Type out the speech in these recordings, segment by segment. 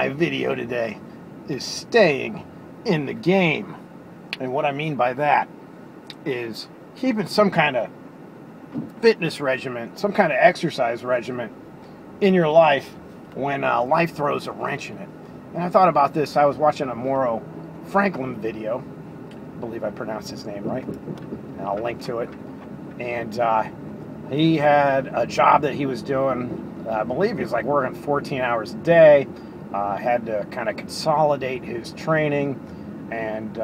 my video today is staying in the game. And what I mean by that is keeping some kind of fitness regimen, some kind of exercise regimen in your life when life throws a wrench in it. And I thought about this. I was watching a Mauro Franklin video. I believe I pronounced his name right. And I'll link to it. And he had a job that he was doing. I believe he was like working 14 hours a day. Had to kind of consolidate his training. And,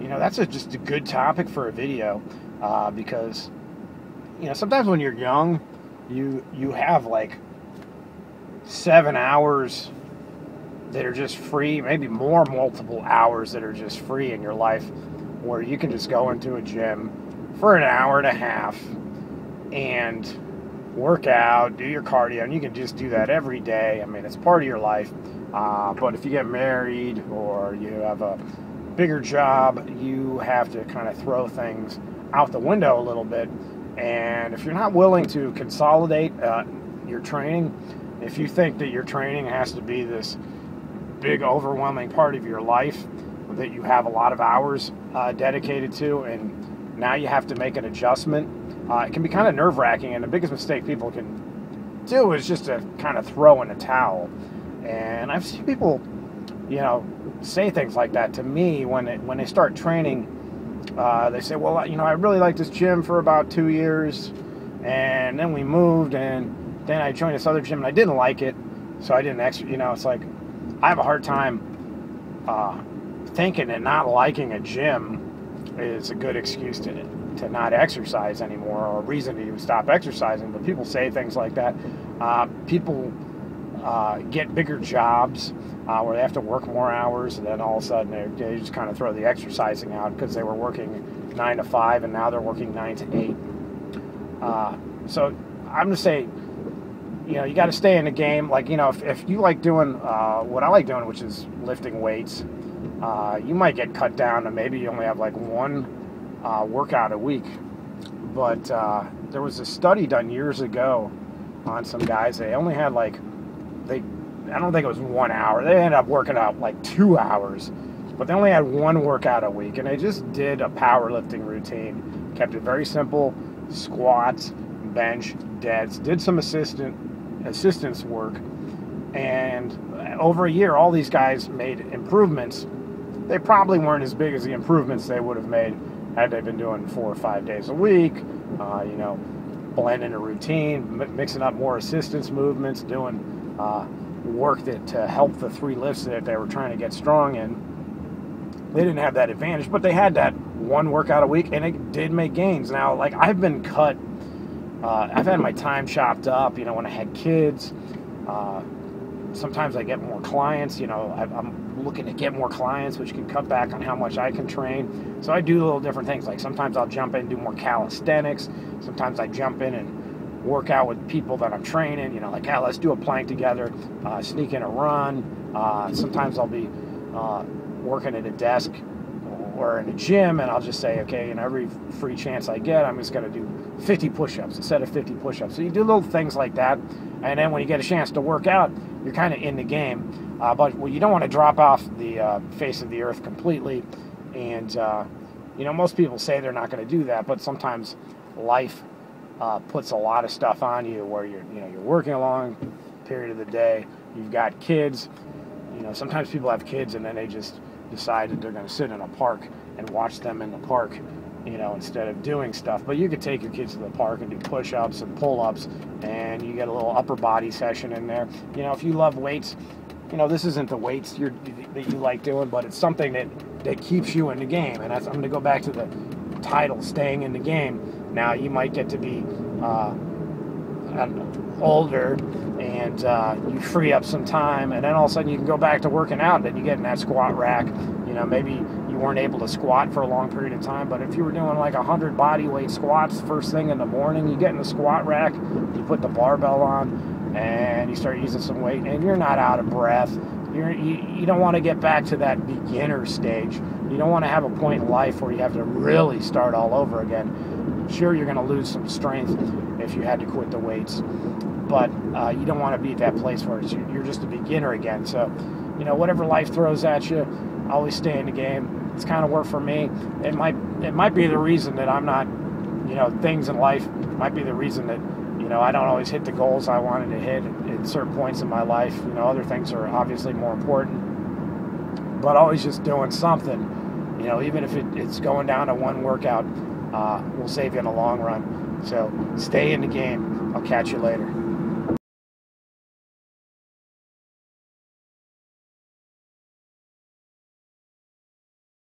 you know, that's just a good topic for a video because, you know, sometimes when you're young, you have like 7 hours that are just free, maybe more multiple hours that are just free in your life where you can just go into a gym for an hour and a half and work out, do your cardio, and you can just do that every day. I mean, it's part of your life. But if you get married or you have a bigger job, you have to kind of throw things out the window a little bit. And if you're not willing to consolidate your training, if you think that your training has to be this big, overwhelming part of your life that you have a lot of hours dedicated to, and now you have to make an adjustment, it can be kind of nerve-wracking. And the biggest mistake people can do is just to kind of throw in a towel. And I've seen people, you know, say things like that to me when they start training. They say, well, you know, I really liked this gym for about 2 years, and then we moved, and then I joined this other gym, and I didn't like it, so I didn't you know, it's like, I have a hard time thinking that not liking a gym is a good excuse to not exercise anymore, or a reason to stop exercising. But people say things like that. People get bigger jobs where they have to work more hours, and then all of a sudden they just kind of throw the exercising out because they were working 9 to 5 and now they're working 9 to 8. So I'm just saying, you know, you got to stay in the game. Like, you know, if you like doing what I like doing, which is lifting weights, you might get cut down to maybe you only have like one workout a week. But there was a study done years ago on some guys. They only had like, I don't think it was 1 hour. They ended up working out like 2 hours, but they only had one workout a week, and they just did a powerlifting routine. Kept it very simple: squats, bench, deads. Did some assistance work, and over a year, all these guys made improvements. They probably weren't as big as the improvements they would have made had they been doing 4 or 5 days a week. You know, blending a routine, mixing up more assistance movements, doing work that to help the 3 lifts that they were trying to get strong in. They didn't have that advantage, but they had that one workout a week, and it did make gains. Now, like, I've been cut. I've had my time chopped up, you know, when I had kids. Sometimes I get more clients, you know, I'm looking to get more clients, which can cut back on how much I can train. So I do little different things. Like sometimes I'll jump in and do more calisthenics. Sometimes I jump in and work out with people that I'm training, you know, like, yeah, let's do a plank together, sneak in a run. Sometimes I'll be working at a desk or in a gym, and I'll just say, okay, and every free chance I get, I'm just going to do 50 push-ups instead of 50 push-ups. So you do little things like that, and then when you get a chance to work out, you're kind of in the game. But well, you don't want to drop off the face of the earth completely, and you know, most people say they're not going to do that, but sometimes life puts a lot of stuff on you where you're working a long period of the day. You've got kids. You know, sometimes people have kids and then they just decide that they're going to sit in a park and watch them in the park, you know, instead of doing stuff. But you could take your kids to the park and do push-ups and pull-ups, and you get a little upper body session in there. You know, if you love weights, you know, this isn't the weights that you like doing, but it's something that keeps you in the game. And I'm going to go back to the title, staying in the game. Now, you might get to be older, and you free up some time, and then all of a sudden you can go back to working out, and then you get in that squat rack. You know, maybe you weren't able to squat for a long period of time, but if you were doing like 100 body weight squats first thing in the morning, you get in the squat rack, you put the barbell on, and you start using some weight, and you're not out of breath. You don't want to get back to that beginner stage. You don't want to have a point in life where you have to really start all over again. Sure, you're going to lose some strength if you had to quit the weights, but you don't want to be at that place where you're just a beginner again. So, whatever life throws at you, always stay in the game. It's kind of worked for me. It might be the reason that I'm not, things in life might be the reason that, I don't always hit the goals I wanted to hit at certain points in my life. Other things are obviously more important, but always just doing something, even if it's going down to one workout, will save you in the long run. So stay in the game. I'll catch you later.